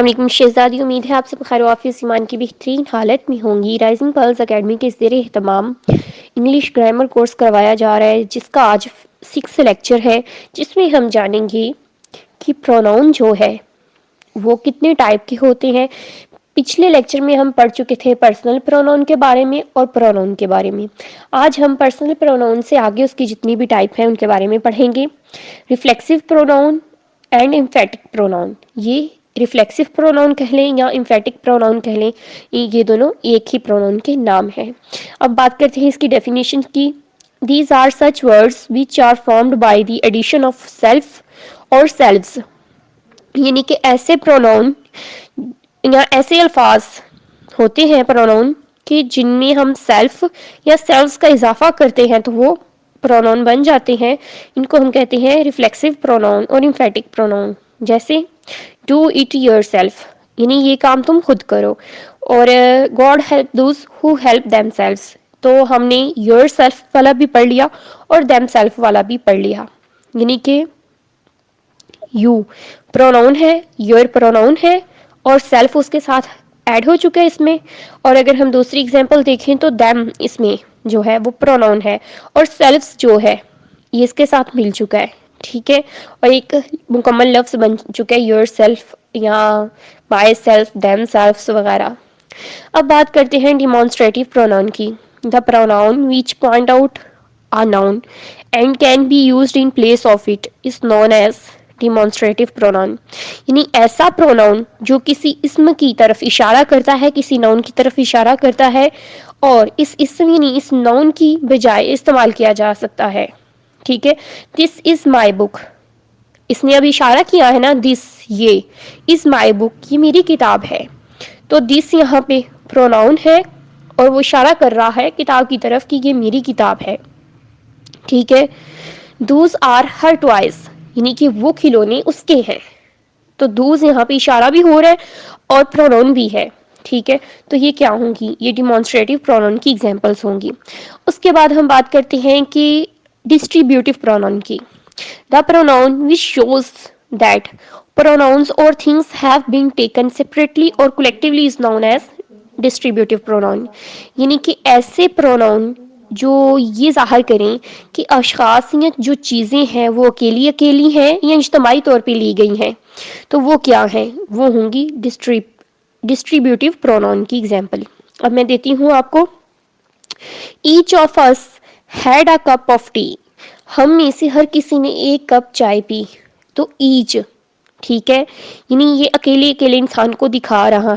السلام علیکم شہزادی، امید ہے آپ سب خیر و عافیت ایمان کی بہترین حالت میں ہوں گی۔ رائزنگ پرلز اکیڈمی کے زیر اہتمام انگلش گرامر کورس کروایا جا رہا ہے، جس کا آج 6 لیکچر ہے، جس میں ہم جانیں گے کہ پروناؤن جو ہے وہ کتنے ٹائپ کے ہوتے ہیں۔ پچھلے لیکچر میں ہم پڑھ چکے تھے پرسنل پروناؤن کے بارے میں اور پروناؤن کے بارے میں۔ آج ہم پرسنل پروناؤن سے آگے اس کی جتنی بھی ٹائپ ہیں ان کے بارے میں پڑھیں گے۔ Reflexive pronoun and emphatic pronoun, یہ ریفلیکسو پروناؤن کہہ لیں یا امفیٹک پروناؤن کہہ لیں، یہ دونوں ایک ہی پروناؤن کے نام ہیں۔ اب بات کرتے ہیں اس کی ڈیفینیشن کی۔ These are such words which are formed by the addition of self or selves، یعنی کہ ایسے پروناؤن یا ایسے الفاظ ہوتے ہیں پروناؤن کہ جن میں ہم سیلف یا سیلفز کا اضافہ کرتے ہیں تو وہ پروناؤن بن جاتے ہیں۔ ان کو ہم کہتے ہیں ریفلیکسو پروناؤن اور امفیٹک پروناؤن۔ جیسے ڈو اٹ یور سیلف، یعنی یہ کام تم خود کرو، اور God help those who help them سیلفز، تو ہم نے یور سیلف والا بھی پڑھ لیا اور دیم سیلف والا بھی پڑھ لیا، یعنی کہ یو پروناؤن ہے، یور پروناؤن ہے اور سیلف اس کے ساتھ ایڈ ہو چکا ہے اس میں۔ اور اگر ہم دوسری اگزامپل دیکھیں تو دیم اس میں جو ہے وہ پروناؤن ہے اور سیلفز جو ہے یہ اس کے ساتھ مل چکا ہے، ٹھیک ہے، اور ایک مکمل لفظ بن چکا ہے یور سیلف یا مائی سیلف، دیم سیلفز وغیرہ۔ اب بات کرتے ہیں ڈیمانسٹریٹو پروناؤن کی۔ The pronoun which point out a noun and can be used in place of it is known as demonstrative pronoun، یعنی ایسا پروناؤن جو کسی اسم کی طرف اشارہ کرتا ہے، کسی ناؤن کی طرف اشارہ کرتا ہے اور اس اسم یعنی اس ناؤن کی بجائے استعمال کیا جا سکتا ہے، ٹھیک ہے۔ دس از مائی بک، اس نے ابھی اشارہ کیا ہے نا، دس، یہ از مائی بک، یہ میری کتاب ہے، تو دس یہاں پہ پروناؤن ہے اور وہ اشارہ کر رہا ہے کتاب کی طرف کہ یہ میری کتاب ہے، ٹھیک ہے۔ دوز آر ہر ٹوائز، یعنی کہ وہ کھلونے اس کے ہیں، تو دوز یہاں پہ اشارہ بھی ہو رہا ہے اور پروناؤن بھی ہے، ٹھیک ہے۔ تو یہ کیا ہوں گی؟ یہ ڈیمانسٹریٹو پروناؤن کی ایگزامپلس ہوں گی۔ اس کے بعد ہم بات کرتے ہیں کہ ڈسٹریبیوٹیو پروناؤن کی۔ The pronoun which shows that pronouns or things have been taken separately or collectively is known as distributive pronoun، یعنی کہ ایسے پروناؤن جو یہ ظاہر کریں کہ اشخاص یا جو چیزیں ہیں وہ اکیلی اکیلی ہیں یا اجتماعی طور پہ لی گئی ہیں، تو وہ کیا ہیں؟ وہ ہوں گی ڈسٹریبیوٹیو پروناؤن کی ایگزامپل۔ اب میں دیتی ہوں آپ کو۔ Each of us had a cup of tea, ہم میں سے ہر کسی نے ایک کپ چائے پی، تو ایچ، ٹھیک ہے، یعنی یہ اکیلے اکیلے انسان کو دکھا رہا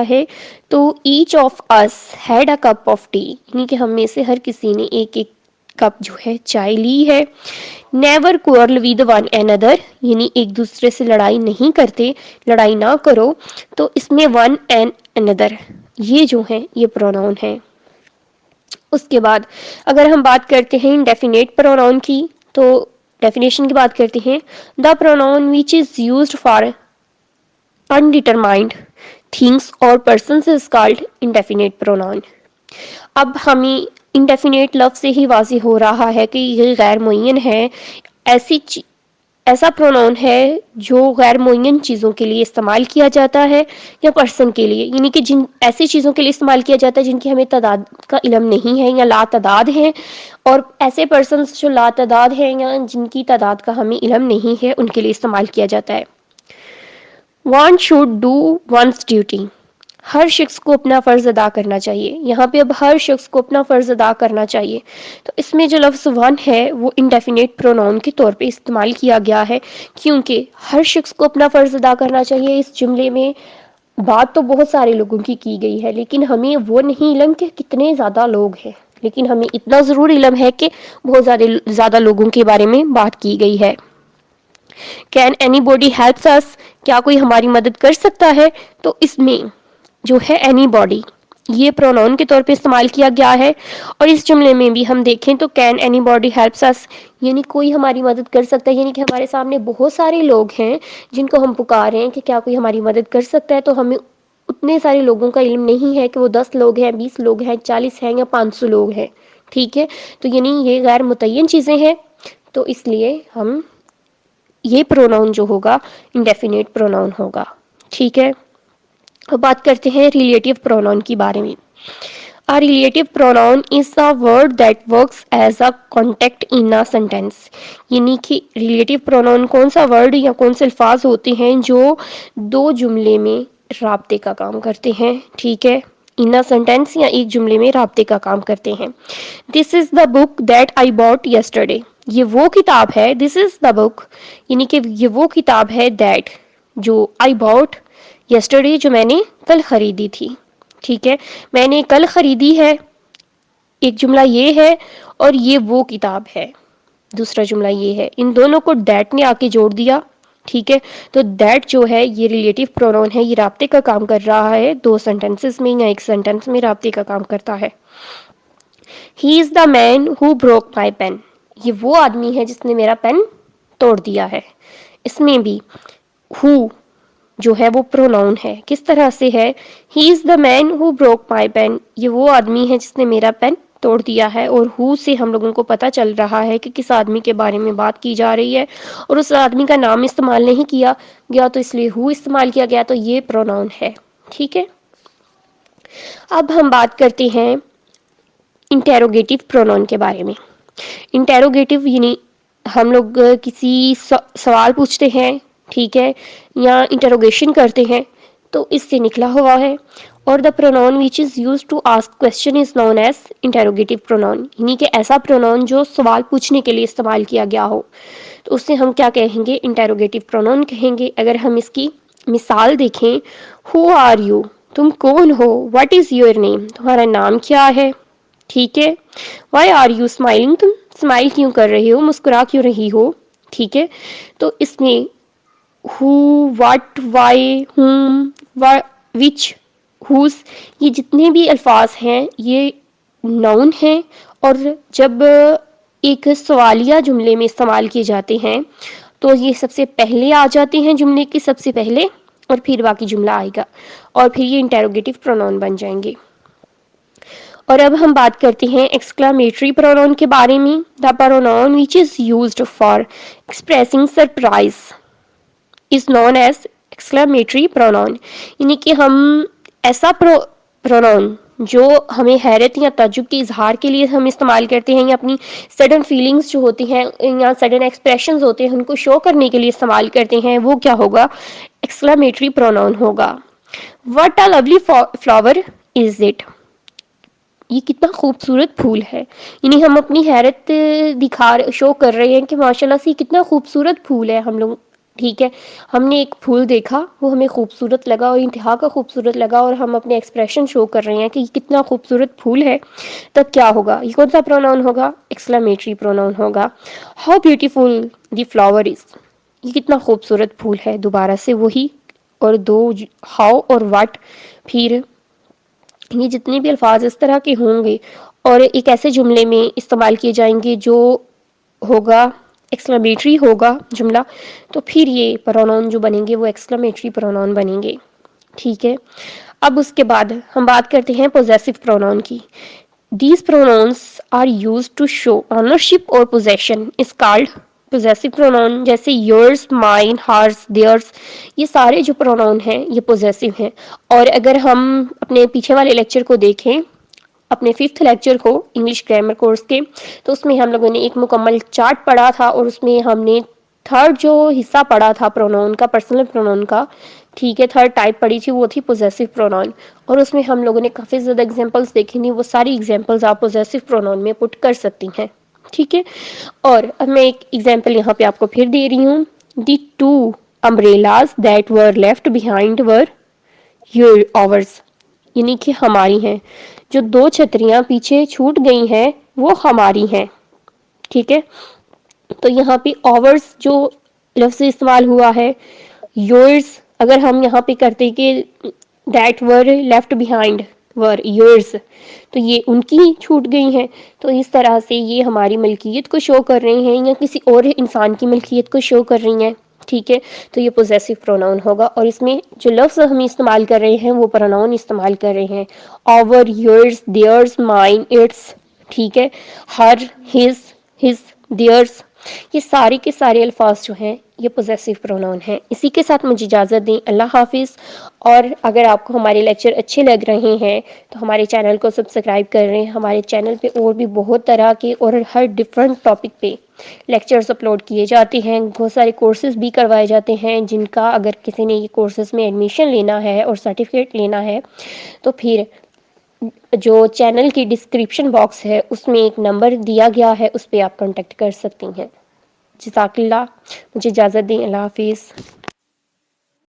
ہے، تو each of us had a cup of tea, یعنی کہ ہم میں سے ہر کسی نے ایک ایک کپ جو ہے چائے لی ہے۔ Never quarrel with one another، یعنی ایک دوسرے سے لڑائی نہیں کرتے، لڑائی نہ کرو، تو اس میں one and another یہ جو ہے یہ پروناؤن ہے۔ اس کے بعد اگر ہم بات کرتے ہیں انڈیفینیٹ پروناؤن کی، تو ڈیفینیشن کی بات کرتے ہیں۔ The pronoun which is used for undetermined things or persons is called indefinite pronoun۔ اب ہمیں انڈیفینیٹ لفظ سے ہی واضح ہو رہا ہے کہ یہ غیر معین ہے، ایسا پروناؤن ہے جو غیر معین چیزوں کے لیے استعمال کیا جاتا ہے یا پرسن کے لیے، یعنی کہ جن ایسی چیزوں کے لیے استعمال کیا جاتا ہے جن کی ہمیں تعداد کا علم نہیں ہے یا لا تعداد ہیں، اور ایسے پرسنس جو لا تعداد ہیں یا جن کی تعداد کا ہمیں علم نہیں ہے ان کے لیے استعمال کیا جاتا ہے۔ One should do one's duty، ہر شخص کو اپنا فرض ادا کرنا چاہیے۔ یہاں پہ اب ہر شخص کو اپنا فرض ادا کرنا چاہیے، تو اس میں جو لفظ ون ہے وہ انڈیفینیٹ پروناؤن کے طور پہ استعمال کیا گیا ہے، کیونکہ ہر شخص کو اپنا فرض ادا کرنا چاہیے۔ اس جملے میں بات تو بہت سارے لوگوں کی گئی ہے، لیکن ہمیں وہ نہیں علم کہ کتنے زیادہ لوگ ہیں، لیکن ہمیں اتنا ضرور علم ہے کہ بہت زیادہ لوگوں کے بارے میں بات کی گئی ہے۔ Can anybody help us، کیا کوئی ہماری مدد کر سکتا ہے؟ تو اس میں جو ہے اینی باڈی یہ پروناؤن کے طور پہ استعمال کیا گیا ہے، اور اس جملے میں بھی ہم دیکھیں تو can anybody helps us, یعنی کوئی ہماری مدد کر سکتا ہے، یعنی کہ ہمارے سامنے بہت سارے لوگ ہیں جن کو ہم پکار رہے ہیں کہ کیا کوئی ہماری مدد کر سکتا ہے، تو ہمیں اتنے سارے لوگوں کا علم نہیں ہے کہ وہ 10 لوگ ہیں، 20 لوگ ہیں، 40 ہیں یا 500 لوگ ہیں، ٹھیک ہے، تو یعنی یہ غیر متعین چیزیں ہیں، تو اس لیے ہم یہ پروناؤن جو ہوگا انڈیفینیٹ پروناؤن ہوگا، ٹھیک ہے. اب بات کرتے ہیں ریلیٹیو پرونون کی بارے میں. A relative pronoun is a word that works as a contact in a sentence. یعنی کہ ریلیٹیو پرونون کون سا ورڈ یا کون سے الفاظ ہوتے ہیں جو دو جملے میں رابطے کا کام کرتے ہیں. ٹھیک ہے, ان a sentence یا ایک جملے میں رابطے کا کام کرتے ہیں. This is the book that I bought yesterday. یہ وہ کتاب ہے. This is the book یعنی کہ یہ وہ کتاب ہے that جو I bought yesterday جو میں نے کل خریدی تھی. ٹھیک ہے, میں نے کل خریدی ہے, ایک جملہ یہ ہے, اور یہ وہ کتاب ہے دوسرا جملہ یہ ہے. ان دونوں کو دیٹ نے آ کے جوڑ دیا. ٹھیک ہے, تو دیٹ جو ہے یہ ریلیٹیو پرونون ہے, یہ رابطے کا کام کر رہا ہے دو سینٹینسز میں یا ایک سینٹینس میں رابطے کا کام کرتا ہے. He is the man who broke my pen. یہ وہ آدمی ہے جس نے میرا پین توڑ دیا ہے. اس میں بھی who جو ہے وہ پروناؤن ہے. کس طرح سے ہے؟ He is the man who broke my pen. یہ وہ آدمی ہے جس نے میرا پین توڑ دیا ہے. اور who سے ہم لوگوں کو پتہ چل رہا ہے کہ کس آدمی کے بارے میں بات کی جا رہی ہے, اور اس آدمی کا نام استعمال نہیں کیا گیا تو اس لیے who استعمال کیا گیا, تو یہ پروناؤن ہے. ٹھیک ہے, اب ہم بات کرتے ہیں انٹیروگیٹو پروناؤن کے بارے میں. انٹیروگیٹو یعنی ہم لوگ کسی سوال پوچھتے ہیں, ٹھیک ہے, یا انٹروگیشن کرتے ہیں تو اس سے نکلا ہوا ہے. اور the pronoun which is used to ask question is known as interrogative pronoun. یعنی کہ ایسا پروناؤن جو سوال پوچھنے کے لیے استعمال کیا گیا ہو تو اس سے ہم کیا کہیں گے؟ انٹیروگیٹو پروناؤن کہیں گے. اگر ہم اس کی مثال دیکھیں, who are you تم کون ہو, what is your name تمہارا نام کیا ہے, ٹھیک ہے, why are you smiling تم اسمائل کیوں کر رہے ہو, مسکرا کیوں رہی ہو. ٹھیک ہے, تو اس میں who, what, why, whom, which, whose یہ جتنے بھی الفاظ ہیں یہ ناؤن ہیں, اور جب ایک سوالیہ جملے میں استعمال کیے جاتے ہیں تو یہ سب سے پہلے آ جاتے ہیں جملے کے سب سے پہلے, اور پھر باقی جملہ آئے گا, اور پھر یہ انٹیروگیٹو پروناؤن بن جائیں گے. اور اب ہم بات کرتے ہیں ایکسکلامیٹری پروناؤن کے بارے میں. The pronoun which is used for expressing surprise is known as exclamatory pronoun. یعنی کہ ہم ایسا پروناؤن جو ہمیں حیرت یا تعجب کے اظہار کے لیے ہم استعمال کرتے ہیں, یا اپنی سڈن فیلنگس جو ہوتی ہیں یا سڈن ایکسپریشنز ہوتے ہیں ان کو شو کرنے کے لیے استعمال کرتے ہیں, وہ کیا ہوگا؟ ایکسکلامیٹری پروناؤن ہوگا. What a lovely flower is it. یہ کتنا خوبصورت پھول ہے. یعنی ہم اپنی حیرت شو کر رہے ہیں کہ ماشاءاللہ سے کتنا خوبصورت پھول ہے ہم لوگ. ٹھیک ہے, ہم نے ایک پھول دیکھا, وہ ہمیں خوبصورت لگا اور انتہا کا خوبصورت لگا, اور ہم اپنے ایکسپریشن شو کر رہے ہیں کہ یہ کتنا خوبصورت پھول ہے. تب کیا ہوگا؟ یہ کون سا پروناؤن ہوگا؟ ایکسکلامیٹری پروناؤن ہوگا. ہاؤ بیوٹیفل دی فلاور از. یہ کتنا خوبصورت پھول ہے. دوبارہ سے وہی, اور دو ہاؤ اور واٹ, پھر یہ جتنے بھی الفاظ اس طرح کے ہوں گے اور ایک ایسے جملے میں استعمال کیے جائیں گے جو ہوگا ایکسکلامیٹری ہوگا جملہ, تو پھر یہ پروناؤن جو بنیں گے وہ ایکسکلامیٹری پروناؤن بنیں گے. ٹھیک ہے, اب اس کے بعد ہم بات کرتے ہیں پوزیسو پروناؤن کی. These pronouns are used to show ownership or possession is called possessive pronoun. جیسے yours, mine, hers, theirs, یہ سارے جو پروناؤن ہیں یہ پوزیسو ہیں. اور اگر ہم اپنے پیچھے والے لیکچر کو دیکھیں, اپنے 5th لیکچر کو انگلش گرامر کورس کے, تو اس میں ہم لوگوں نے ایک مکمل چارٹ پڑھا تھا, اور اس میں ہم نے تھرڈ جو حصہ پڑھا تھا پروناؤن کا, پرسنل پروناؤن کا, ٹھیک ہے, تھرڈ ٹائپ پڑھی تھی, وہ تھی پوزیسو پروناؤن. اور اس میں ہم لوگوں نے کافی زیادہ ایگزامپلس دیکھی تھیں, وہ ساری ایگزامپلس آپ پوزیسو پروناؤن میں پٹ کر سکتی ہیں. ٹھیک ہے, اور اب میں ایک ایگزامپل یہاں پہ آپ کو پھر دے رہی ہوں. دی 2 umbrellas that were left behind were ours. یعنی کہ ہماری ہیں. جو 2 چھتریاں پیچھے چھوٹ گئی ہیں وہ ہماری ہیں. ٹھیک ہے, تو یہاں پہ ours جو لفظ استعمال ہوا ہے, yours اگر ہم یہاں پہ کرتے کہ that were left behind were yours, تو یہ ان کی چھوٹ گئی ہیں, تو اس طرح سے یہ ہماری ملکیت کو شو کر رہے ہیں یا کسی اور انسان کی ملکیت کو شو کر رہی ہیں. ٹھیک ہے, تو یہ پوزیسو پروناؤن ہوگا. اور اس میں جو لفظ ہم استعمال کر رہے ہیں وہ پروناؤن استعمال کر رہے ہیں, our, yours, theirs, mine, its. ٹھیک ہے, her, his, theirs. یہ سارے کے سارے الفاظ جو ہیں یہ پوزیسو پروناؤن ہیں. اسی کے ساتھ مجھے اجازت دیں. اللہ حافظ. اور اگر آپ کو ہمارے لیکچر اچھے لگ رہے ہیں تو ہمارے چینل کو سبسکرائب کر رہے ہیں. ہمارے چینل پہ اور بھی بہت طرح کے اور ہر ڈفرینٹ ٹاپک پہ لیکچرز اپلوڈ کیے جاتے ہیں. بہت سارے کورسز بھی کروائے جاتے ہیں جن کا اگر کسی نے یہ کورسز میں ایڈمیشن لینا ہے اور سرٹیفکیٹ لینا ہے تو پھر جو چینل کی ڈسکرپشن باکس ہے اس میں ایک نمبر دیا گیا ہے، اس پہ آپ کانٹیکٹ کر سکتی ہیں. جزاک اللہ. مجھے اجازت دیں. اللہ حافظ.